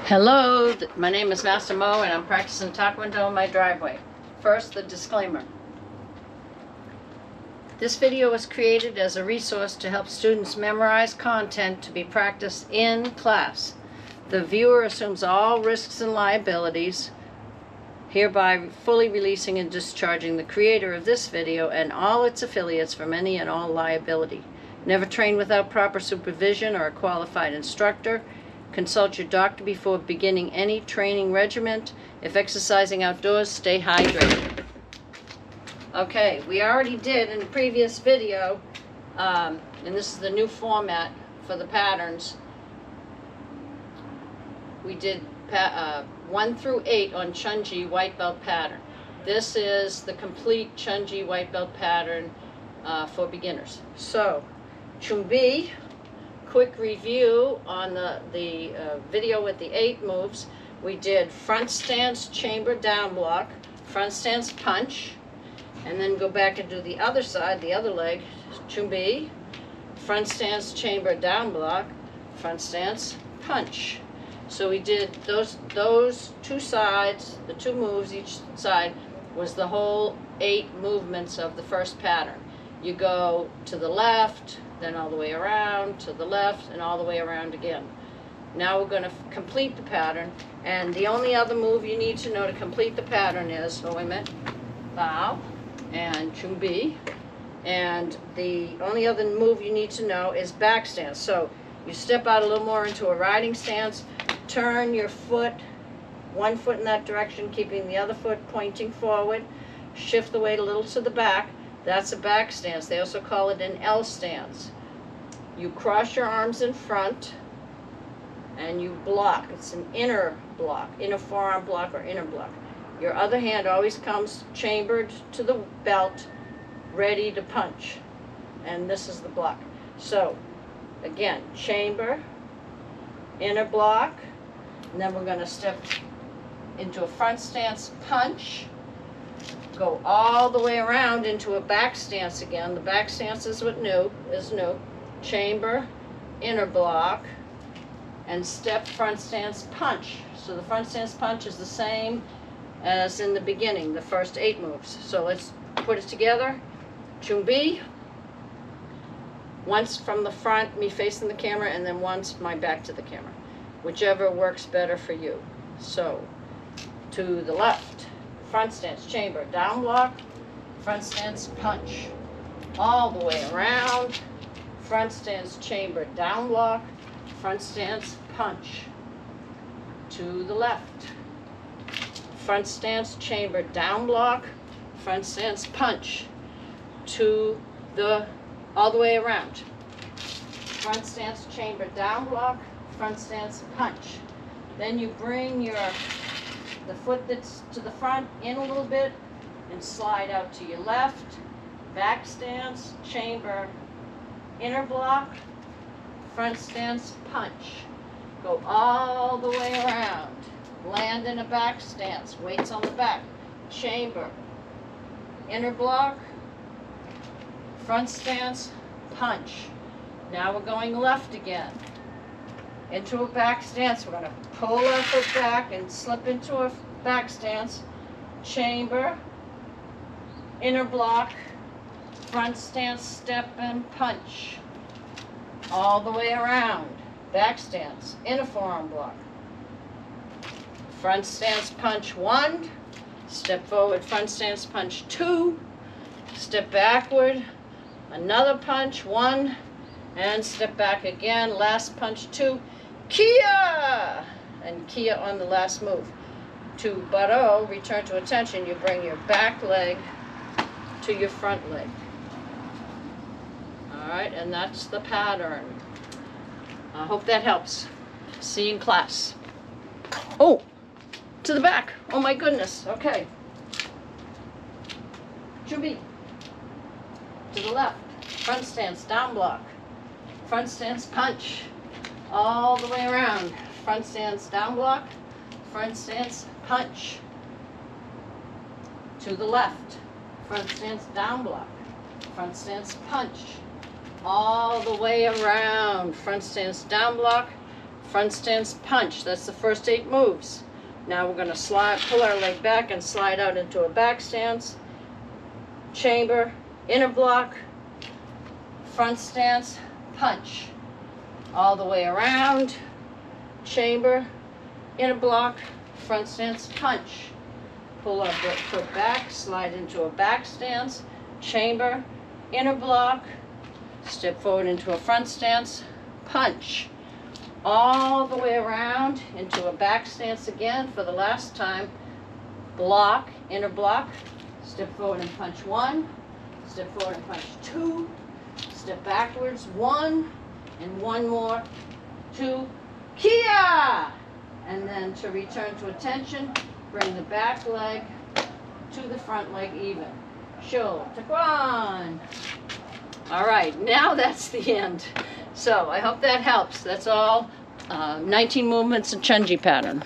Hello, my name is Master Mo and I'm practicing Taekwondo in my driveway. First, the disclaimer. This video was created as a resource to help students memorize content to be practiced in class. The viewer assumes all risks and liabilities, hereby fully releasing and discharging the creator of this video and all its affiliates from any and all liability. Never train without proper supervision or a qualified instructor. Consult your doctor before beginning any training regimen. If exercising outdoors, stay hydrated. Okay, we already did in the previous video, and this is the new format for the patterns. We did 1 through 8 on Chon-Ji White Belt pattern. This is the complete Chon-Ji White Belt pattern for beginners. So, Chun-Bi. Quick review on the video with the 8 moves. We did front stance, chamber, down block, front stance, punch, and then go back and do the other side, the other leg, Chun-Bi, front stance, chamber, down block, front stance, punch. So we did those 2 sides, the 2 moves each side was the whole 8 movements of the first pattern. You go to the left, then all the way around, to the left, and all the way around again. Now we're going to complete the pattern, and the only other move you need to know to complete the pattern is, oh wait a minute, bow and Chun-Bi, and the only other move you need to know is back stance. So you step out a little more into a riding stance, turn your foot, one foot in that direction, keeping the other foot pointing forward, shift the weight a little to the back. That's a back stance. They also call it an L stance. You cross your arms in front and you block. It's an inner block, inner forearm block or inner block. Your other hand always comes chambered to the belt, ready to punch. And this is the block. So, again, chamber, inner block, and then we're going to step into a front stance punch. Go all the way around into a back stance again. The back stance is new. Chamber, inner block, and step front stance punch. So the front stance punch is the same as in the beginning, the first 8 moves. So let's put it together. Chun-Bi. Once from the front, me facing the camera, and then once my back to the camera. Whichever works better for you. So, to the left. Front stance, chamber, down block, front stance, punch. All the way around, front stance, chamber, down block, front stance, punch. To the left. Front stance, chamber, down block, front stance, punch. To the, all the way around. Front stance, chamber, down block, front stance, punch. Then you bring the foot that's to the front in a little bit and slide out to your left, back stance, chamber, inner block, front stance, punch. Go all the way around, land in a back stance, weights on the back, chamber, inner block, front stance, punch. Now we're going left again. Into a back stance. We're going to pull our foot back and slip into a back stance. Chamber, inner block, front stance, step and punch. All the way around. Back stance, inner forearm block. Front stance punch 1. Step forward, front stance punch 2. Step backward, another punch 1. And step back again, last punch 2. Kia! And Kia on the last move. To Baro, return to attention, you bring your back leg to your front leg. Alright, and that's the pattern. I hope that helps. See you in class. Oh! To the back. Oh my goodness. Okay. Chun-Bi. To the left. Front stance, down block. Front stance, punch. All the way around. Front stance, down block. Front stance, punch. To the left. Front stance, down block. Front stance, punch. All the way around. Front stance, down block. front stance, punch. That's the first 8 moves. Now we're going to pull our leg back and slide out into a back stance, chamber, inner block, front stance, punch. All the way around, chamber, inner block, front stance, punch. Pull our foot back, slide into a back stance, chamber, inner block, step forward into a front stance, punch. All the way around into a back stance again for the last time. Block, inner block, step forward and punch 1, step forward and punch 2, step backwards 1, and 1 more, 2, Kia! And then to return to attention, bring the back leg to the front leg even. Sho, Taekwondo. All right, now that's the end. So I hope that helps. That's all 19 movements in Chon-Ji Pattern.